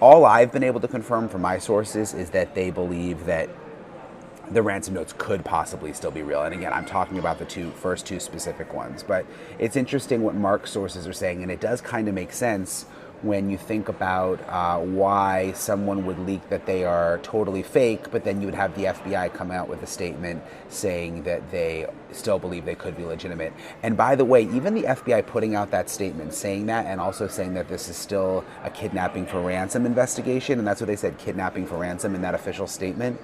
all I've been able to confirm from my sources is that they believe that the ransom notes could possibly still be real. And again, I'm talking about the first two specific ones. But it's interesting what Mark's sources are saying, and it does kind of make sense when you think about why someone would leak that they are totally fake, but then you would have the FBI come out with a statement saying that they still believe they could be legitimate. And by the way, even the FBI putting out that statement, saying that, and also saying that this is still a kidnapping for ransom investigation, and that's what they said, kidnapping for ransom in that official statement,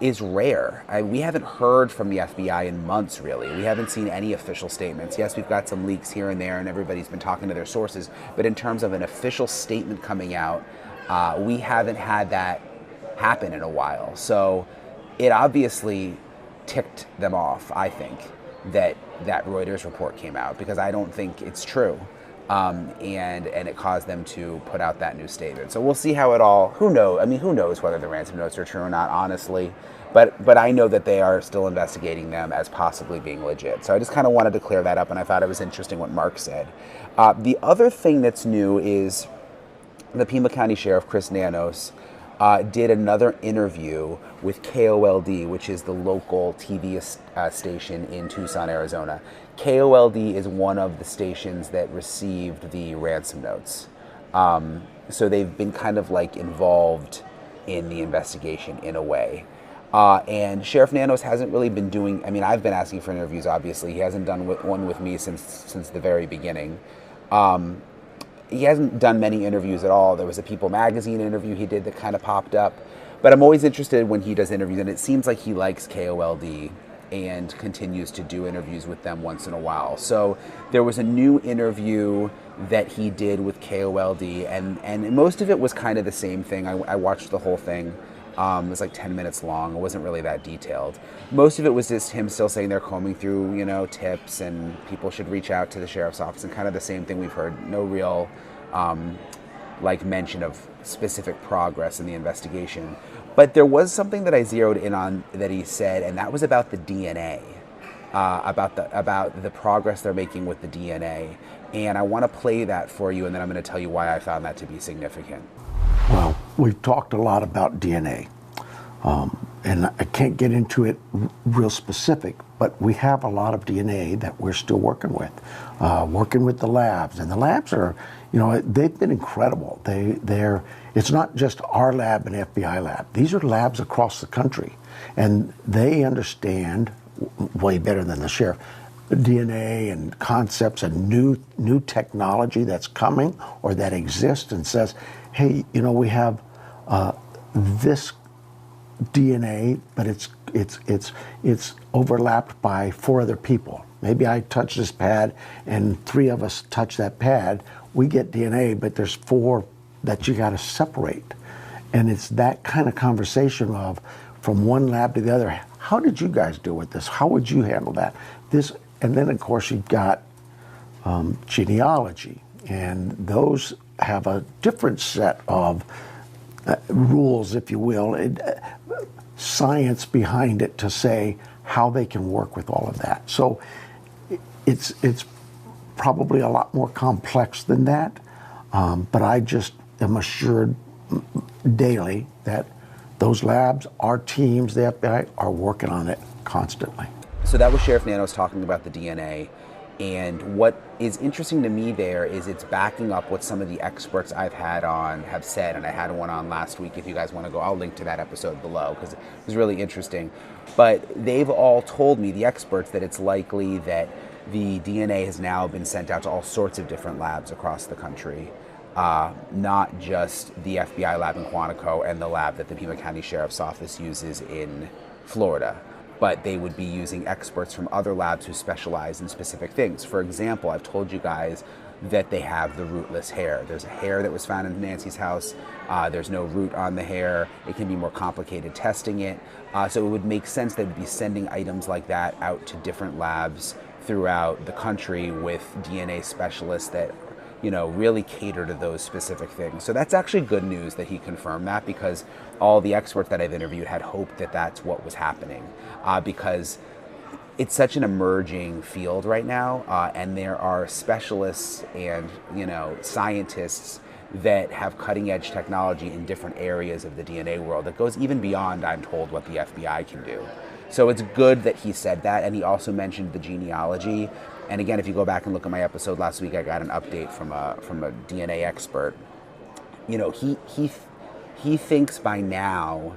is rare. We haven't heard from the FBI in months, really. We haven't seen any official statements. Yes, we've got some leaks here and there, and everybody's been talking to their sources, but in terms of an official statement coming out, we haven't had that happen in a while. So it obviously ticked them off, I think, that Reuters report came out, because I don't think it's true. And it caused them to put out that new statement. So we'll see how it all, who knows? I mean, who knows whether the ransom notes are true or not, honestly. But I know that they are still investigating them as possibly being legit. So I just kind of wanted to clear that up, and I thought it was interesting what Mark said. The other thing that's new is the Pima County Sheriff, Chris Nanos, did another interview with KOLD, which is the local TV station in Tucson, Arizona. KOLD is one of the stations that received the ransom notes. So they've been kind of like involved in the investigation in a way. And Sheriff Nanos hasn't really been doing, I mean, I've been asking for interviews, obviously. He hasn't done one with me since the very beginning. He hasn't done many interviews at all. There was a People magazine interview he did that kind of popped up. But I'm always interested when he does interviews, and it seems like he likes KOLD and continues to do interviews with them once in a while. So there was a new interview that he did with KOLD, and most of it was kind of the same thing. I watched the whole thing. It was like 10 minutes long. It wasn't really that detailed. Most of it was just him still saying they're combing through, tips, and people should reach out to the sheriff's office, and kind of the same thing we've heard. No real mention of specific progress in the investigation. But there was something that I zeroed in on that he said, and that was about the DNA, about the progress they're making with the DNA. And I want to play that for you, and then I'm going to tell you why I found that to be significant. Well, we've talked a lot about DNA, and I can't get into it real specific, but we have a lot of DNA that we're still working with the labs. And the labs are, they've been incredible. It's not just our lab and FBI lab. These are labs across the country, and they understand way better than the sheriff DNA and concepts and new technology that's coming or that exists, and says, hey, we have this DNA, but it's overlapped by 4 other people. Maybe I touch this pad and 3 of us touch that pad. We get DNA, but there's 4 that you got to separate. And it's that kind of conversation of from one lab to the other. How did you guys deal with this? How would you handle that? And then of course you've got genealogy, and those have a different set of rules, if you will, science behind it to say how they can work with all of that. So it's probably a lot more complex than that, but I just am assured daily that those labs, our teams, the FBI, are working on it constantly. So that was Sheriff Nanos talking about the DNA. And what is interesting to me there is it's backing up what some of the experts I've had on have said. And I had one on last week. If you guys want to go, I'll link to that episode below because it was really interesting. But they've all told me, the experts, that it's likely that the DNA has now been sent out to all sorts of different labs across the country. Not just the FBI lab in Quantico and the lab that the Pima County Sheriff's Office uses in Florida, but they would be using experts from other labs who specialize in specific things. For example, I've told you guys that they have the rootless hair. There's a hair that was found in Nancy's house. There's no root on the hair. It can be more complicated testing it. So it would make sense they would be sending items like that out to different labs throughout the country with DNA specialists that really cater to those specific things. So that's actually good news that he confirmed that, because all the experts that I've interviewed had hoped that that's what was happening, because it's such an emerging field right now, and there are specialists and scientists that have cutting edge technology in different areas of the DNA world that goes even beyond, I'm told, what the FBI can do. So it's good that he said that, and he also mentioned the genealogy. And again, if you go back and look at my episode last week, I got an update from a DNA expert. You know, he thinks by now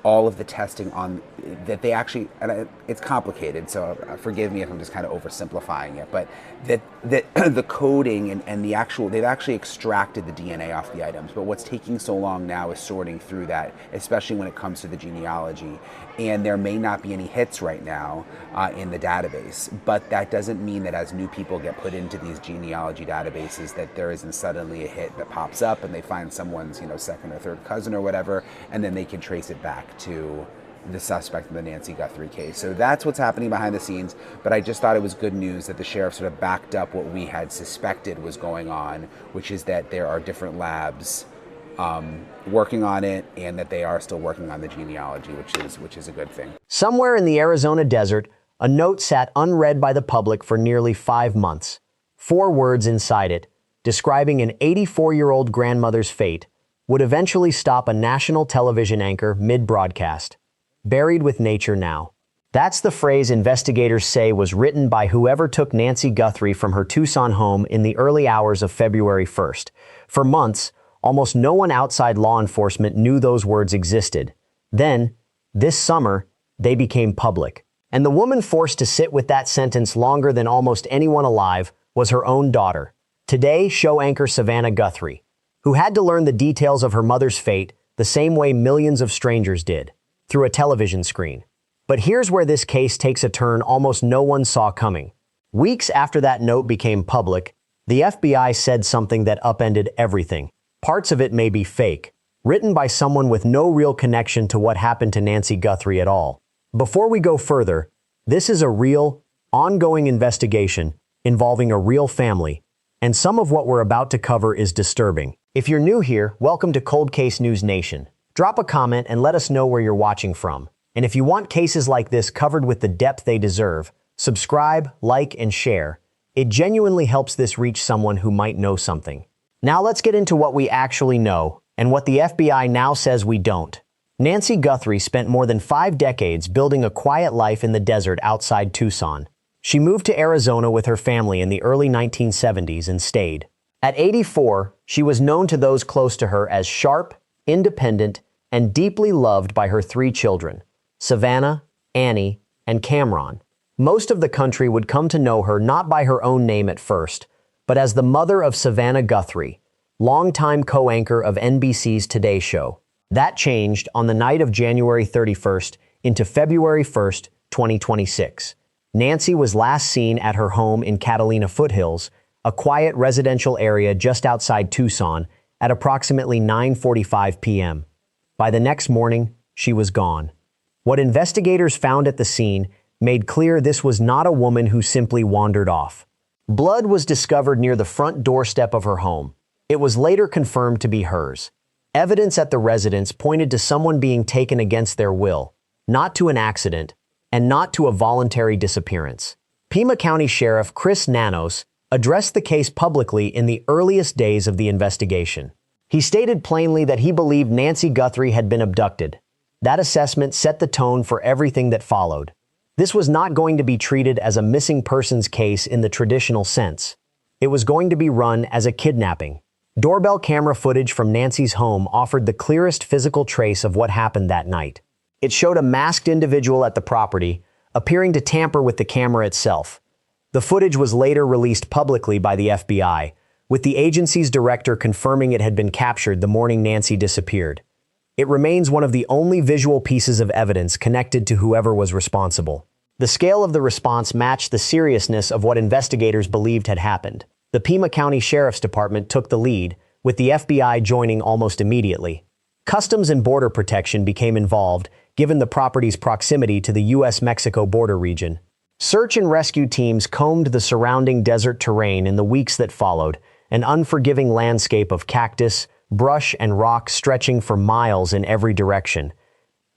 all of the testing on that they actually, and it's complicated, so forgive me if I'm just kind of oversimplifying it, but that the coding and the actual, they've actually extracted the DNA off the items, but what's taking so long now is sorting through that, especially when it comes to the genealogy. And there may not be any hits right now in the database, but that doesn't mean that as new people get put into these genealogy databases that there isn't suddenly a hit that pops up and they find someone's, you know, second or third cousin or whatever, and then they can trace it back to the suspect in the Nancy Guthrie case. So that's what's happening behind the scenes, but I just thought it was good news that the sheriff sort of backed up what we had suspected was going on, which is that there are different labs working on it, and that they are still working on the genealogy, which is a good thing. Somewhere in the Arizona desert, a note sat unread by the public for nearly 5 months. 4 words inside it, describing an 84-year-old grandmother's fate, would eventually stop a national television anchor mid-broadcast. Buried with nature now. That's the phrase investigators say was written by whoever took Nancy Guthrie from her Tucson home in the early hours of February 1st. For months, almost no one outside law enforcement knew those words existed. Then, this summer, they became public. And the woman forced to sit with that sentence longer than almost anyone alive was her own daughter. Today, show anchor Savannah Guthrie, who had to learn the details of her mother's fate the same way millions of strangers did, through a television screen. But here's where this case takes a turn almost no one saw coming. Weeks after that note became public, the FBI said something that upended everything. Parts of it may be fake, written by someone with no real connection to what happened to Nancy Guthrie at all. Before we go further, this is a real, ongoing investigation involving a real family, and some of what we're about to cover is disturbing. If you're new here, welcome to Cold Case News Nation. Drop a comment and let us know where you're watching from. And if you want cases like this covered with the depth they deserve, subscribe, like, and share. It genuinely helps this reach someone who might know something. Now let's get into what we actually know, and what the FBI now says we don't. Nancy Guthrie spent more than 5 decades building a quiet life in the desert outside Tucson. She moved to Arizona with her family in the early 1970s and stayed. At 84, she was known to those close to her as sharp, independent, and deeply loved by her 3 children, Savannah, Annie, and Cameron. Most of the country would come to know her not by her own name at first, but as the mother of Savannah Guthrie, longtime co-anchor of NBC's Today Show. That changed on the night of January 31st into February 1st, 2026. Nancy was last seen at her home in Catalina Foothills, a quiet residential area just outside Tucson, at approximately 9:45 p.m. By the next morning, she was gone. What investigators found at the scene made clear this was not a woman who simply wandered off. Blood was discovered near the front doorstep of her home. It was later confirmed to be hers. Evidence at the residence pointed to someone being taken against their will, not to an accident, and not to a voluntary disappearance. Pima County Sheriff Chris Nanos addressed the case publicly in the earliest days of the investigation. He stated plainly that he believed Nancy Guthrie had been abducted. That assessment set the tone for everything that followed. This was not going to be treated as a missing persons case in the traditional sense. It was going to be run as a kidnapping. Doorbell camera footage from Nancy's home offered the clearest physical trace of what happened that night. It showed a masked individual at the property, appearing to tamper with the camera itself. The footage was later released publicly by the FBI, with the agency's director confirming it had been captured the morning Nancy disappeared. It remains one of the only visual pieces of evidence connected to whoever was responsible. The scale of the response matched the seriousness of what investigators believed had happened. The Pima County Sheriff's Department took the lead, with the FBI joining almost immediately. Customs and Border Protection became involved, given the property's proximity to the U.S.-Mexico border region. Search and rescue teams combed the surrounding desert terrain in the weeks that followed, an unforgiving landscape of cactus, brush, and rock stretching for miles in every direction.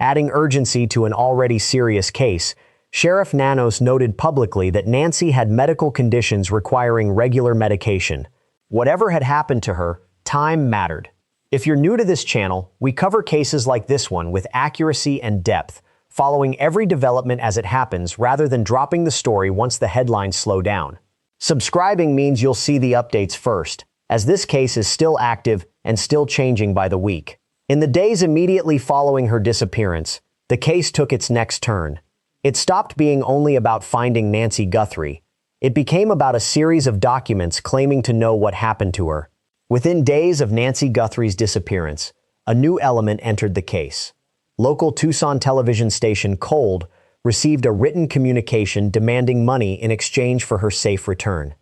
Adding urgency to an already serious case, Sheriff Nanos noted publicly that Nancy had medical conditions requiring regular medication. Whatever had happened to her, time mattered. If you're new to this channel, we cover cases like this one with accuracy and depth, following every development as it happens rather than dropping the story once the headlines slow down. Subscribing means you'll see the updates first, as this case is still active and still changing by the week. In the days immediately following her disappearance, the case took its next turn. It stopped being only about finding Nancy Guthrie. It became about a series of documents claiming to know what happened to her. Within days of Nancy Guthrie's disappearance, a new element entered the case. Local Tucson television station Cold received a written communication demanding money in exchange for her safe return.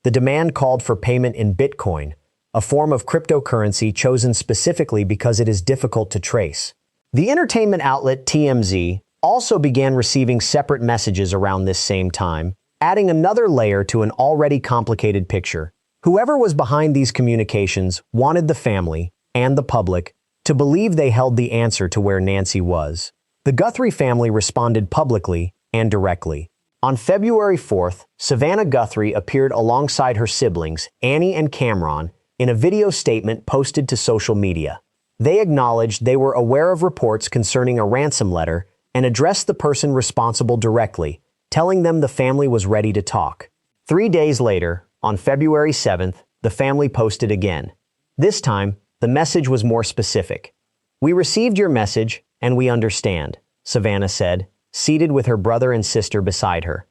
The demand called for payment in Bitcoin, a form of cryptocurrency chosen specifically because it is difficult to trace. The entertainment outlet TMZ also began receiving separate messages around this same time, adding another layer to an already complicated picture. Whoever was behind these communications wanted the family and the public to believe they held the answer to where Nancy was. The Guthrie family responded publicly and directly. On February 4th, Savannah Guthrie appeared alongside her siblings, Annie and Cameron, in a video statement posted to social media. They acknowledged they were aware of reports concerning a ransom letter and addressed the person responsible directly, telling them the family was ready to talk. 3 days later, on February 7th, the family posted again. This time, the message was more specific. "We received your message, and we understand," Savannah said, seated with her brother and sister beside her.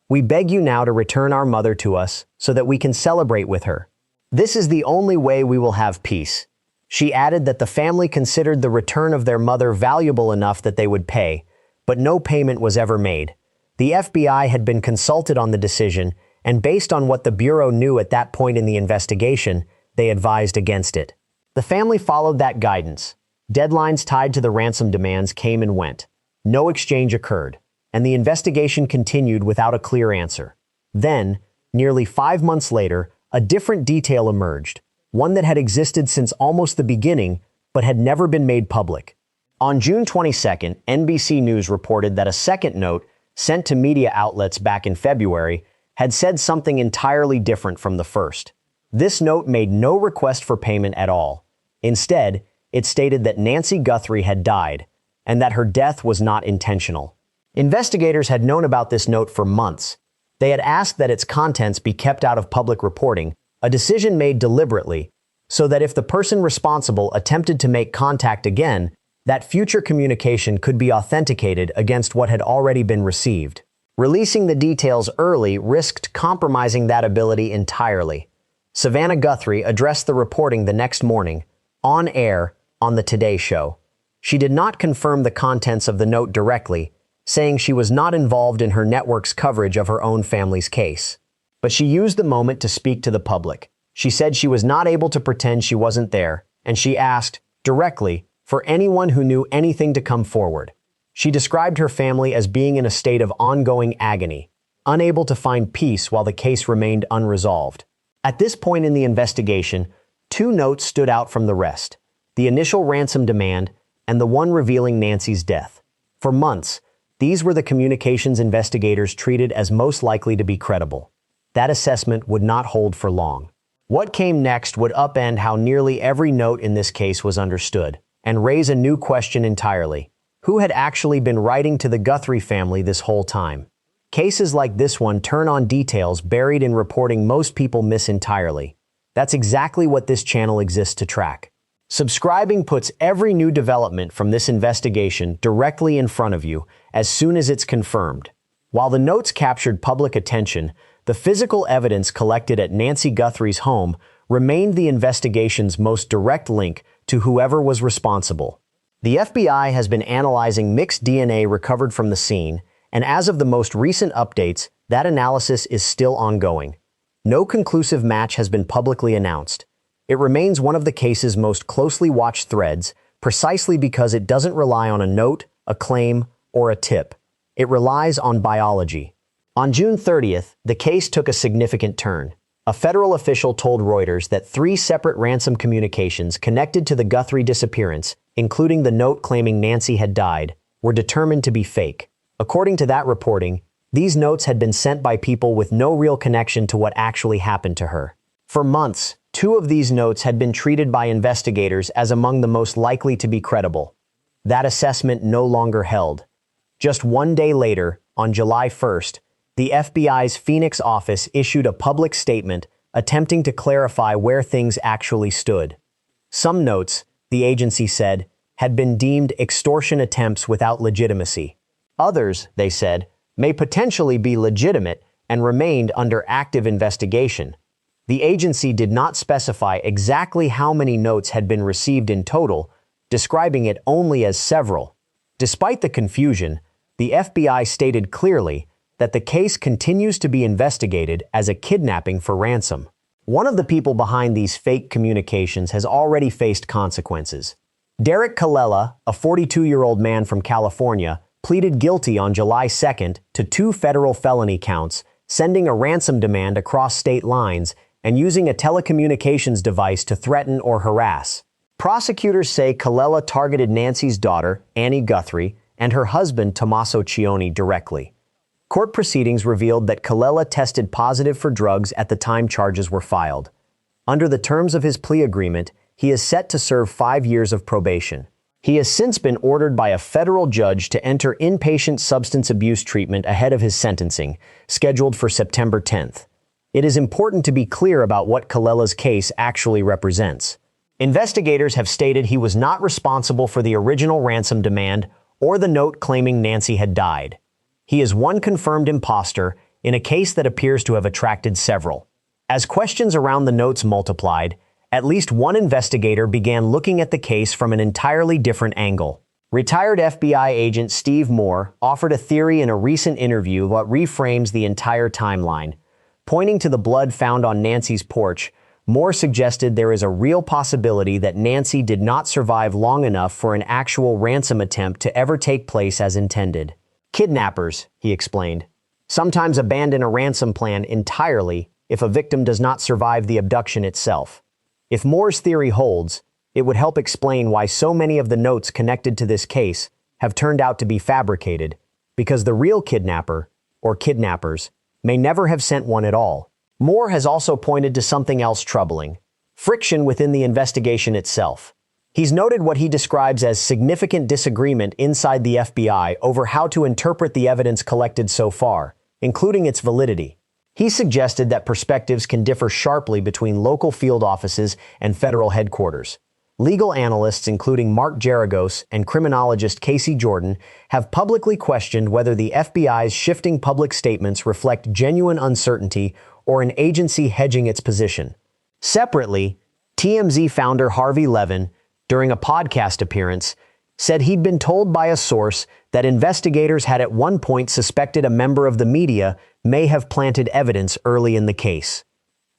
"We beg you now to return our mother to us so that we can celebrate with her. This is the only way we will have peace." She added that the family considered the return of their mother valuable enough that they would pay, but no payment was ever made. The FBI had been consulted on the decision, and based on what the Bureau knew at that point in the investigation, they advised against it. The family followed that guidance. Deadlines tied to the ransom demands came and went. No exchange occurred, and the investigation continued without a clear answer. Then, nearly 5 months later, a different detail emerged, one that had existed since almost the beginning, but had never been made public. On June 22nd, NBC News reported that a second note, sent to media outlets back in February, had said something entirely different from the first. This note made no request for payment at all. Instead, it stated that Nancy Guthrie had died, and that her death was not intentional. Investigators had known about this note for months. They had asked that its contents be kept out of public reporting, a decision made deliberately, so that if the person responsible attempted to make contact again, that future communication could be authenticated against what had already been received. Releasing the details early risked compromising that ability entirely. Savannah Guthrie addressed the reporting the next morning, on air, on the Today Show. She did not confirm the contents of the note directly, saying she was not involved in her network's coverage of her own family's case. But she used the moment to speak to the public. She said she was not able to pretend she wasn't there, and she asked, directly, for anyone who knew anything to come forward. She described her family as being in a state of ongoing agony, unable to find peace while the case remained unresolved. At this point in the investigation, 2 notes stood out from the rest: the initial ransom demand and the one revealing Nancy's death. For months, these were the communications investigators treated as most likely to be credible. That assessment would not hold for long. What came next would upend how nearly every note in this case was understood, and raise a new question entirely. Who had actually been writing to the Guthrie family this whole time? Cases like this one turn on details buried in reporting most people miss entirely. That's exactly what this channel exists to track. Subscribing puts every new development from this investigation directly in front of you as soon as it's confirmed. While the notes captured public attention, the physical evidence collected at Nancy Guthrie's home remained the investigation's most direct link to whoever was responsible. The FBI has been analyzing mixed DNA recovered from the scene, and as of the most recent updates, that analysis is still ongoing. No conclusive match has been publicly announced. It remains one of the case's most closely watched threads, precisely because it doesn't rely on a note, a claim, or a tip. It relies on biology. On June 30th, the case took a significant turn. A federal official told Reuters that 3 separate ransom communications connected to the Guthrie disappearance, including the note claiming Nancy had died, were determined to be fake. According to that reporting, these notes had been sent by people with no real connection to what actually happened to her. For months, 2 of these notes had been treated by investigators as among the most likely to be credible. That assessment no longer held. Just 1 day later, on July 1st, the FBI's Phoenix office issued a public statement attempting to clarify where things actually stood. Some notes, the agency said, had been deemed extortion attempts without legitimacy. Others, they said, may potentially be legitimate and remained under active investigation. The agency did not specify exactly how many notes had been received in total, describing it only as several. Despite the confusion, the FBI stated clearly that the case continues to be investigated as a kidnapping for ransom. One of the people behind these fake communications has already faced consequences. Derek Colella, a 42-year-old man from California, pleaded guilty on July 2nd to 2 federal felony counts, sending a ransom demand across state lines and using a telecommunications device to threaten or harass. Prosecutors say Colella targeted Nancy's daughter, Annie Guthrie, and her husband, Tommaso Cioni, directly. Court proceedings revealed that Colella tested positive for drugs at the time charges were filed. Under the terms of his plea agreement, he is set to serve 5 years of probation. He has since been ordered by a federal judge to enter inpatient substance abuse treatment ahead of his sentencing, scheduled for September 10th. It is important to be clear about what Colella's case actually represents. Investigators have stated he was not responsible for the original ransom demand or the note claiming Nancy had died. He is one confirmed imposter in a case that appears to have attracted several. As questions around the notes multiplied, at least one investigator began looking at the case from an entirely different angle. Retired FBI agent Steve Moore offered a theory in a recent interview that reframes the entire timeline. Pointing to the blood found on Nancy's porch, Moore suggested there is a real possibility that Nancy did not survive long enough for an actual ransom attempt to ever take place as intended. Kidnappers, he explained, sometimes abandon a ransom plan entirely if a victim does not survive the abduction itself. If Moore's theory holds, it would help explain why so many of the notes connected to this case have turned out to be fabricated, because the real kidnapper, or kidnappers, may never have sent one at all. Moore has also pointed to something else troubling: friction within the investigation itself. He's noted what he describes as significant disagreement inside the FBI over how to interpret the evidence collected so far, including its validity. He suggested that perspectives can differ sharply between local field offices and federal headquarters. Legal analysts, including Mark Geragos and criminologist Casey Jordan, have publicly questioned whether the FBI's shifting public statements reflect genuine uncertainty or an agency hedging its position. Separately, TMZ founder Harvey Levin, during a podcast appearance, said he'd been told by a source that investigators had at one point suspected a member of the media may have planted evidence early in the case.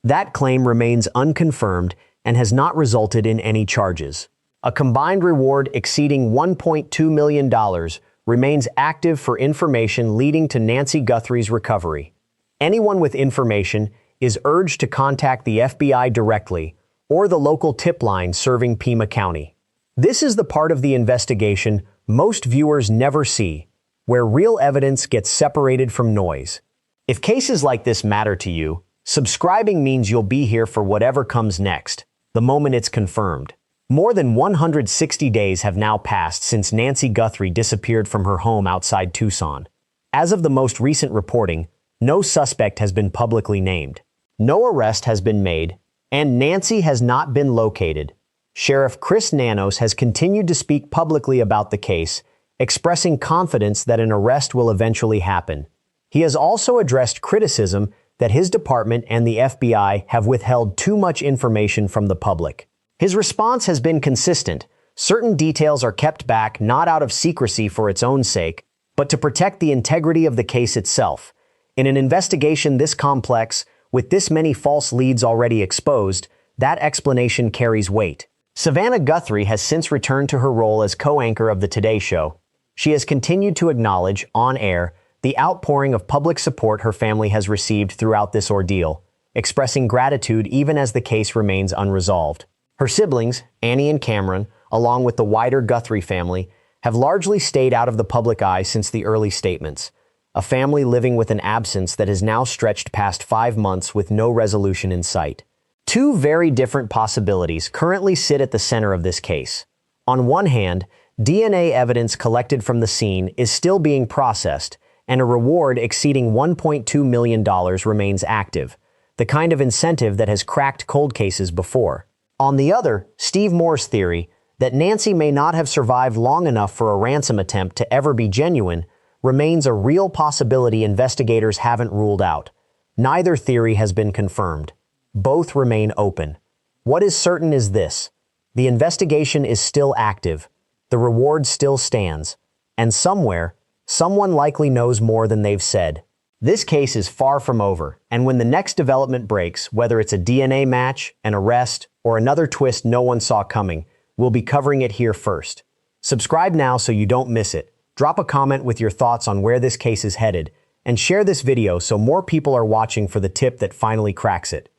That claim remains unconfirmed and has not resulted in any charges. A combined reward exceeding $1.2 million remains active for information leading to Nancy Guthrie's recovery. Anyone with information is urged to contact the FBI directly or the local tip line serving Pima County. This is the part of the investigation most viewers never see, where real evidence gets separated from noise. If cases like this matter to you, subscribing means you'll be here for whatever comes next, the moment it's confirmed. More than 160 days have now passed since Nancy Guthrie disappeared from her home outside Tucson. As of the most recent reporting, no suspect has been publicly named. No arrest has been made, and Nancy has not been located. Sheriff Chris Nanos has continued to speak publicly about the case, expressing confidence that an arrest will eventually happen. He has also addressed criticism that his department and the FBI have withheld too much information from the public. His response has been consistent. Certain details are kept back not out of secrecy for its own sake, but to protect the integrity of the case itself. In an investigation this complex, with this many false leads already exposed, that explanation carries weight. Savannah Guthrie has since returned to her role as co-anchor of the Today Show. She has continued to acknowledge, on air, the outpouring of public support her family has received throughout this ordeal, expressing gratitude even as the case remains unresolved. Her siblings, Annie and Cameron, along with the wider Guthrie family, have largely stayed out of the public eye since the early statements, a family living with an absence that has now stretched past 5 months with no resolution in sight. Two very different possibilities currently sit at the center of this case. On one hand, DNA evidence collected from the scene is still being processed, and a reward exceeding $1.2 million remains active, the kind of incentive that has cracked cold cases before. On the other, Steve Moore's theory that Nancy may not have survived long enough for a ransom attempt to ever be genuine remains a real possibility investigators haven't ruled out. Neither theory has been confirmed. Both remain open. What is certain is this: the investigation is still active, the reward still stands, and somewhere, someone likely knows more than they've said. This case is far from over, and when the next development breaks, whether it's a DNA match, an arrest, or another twist no one saw coming, we'll be covering it here first. Subscribe now so you don't miss it. Drop a comment with your thoughts on where this case is headed, and share this video so more people are watching for the tip that finally cracks it.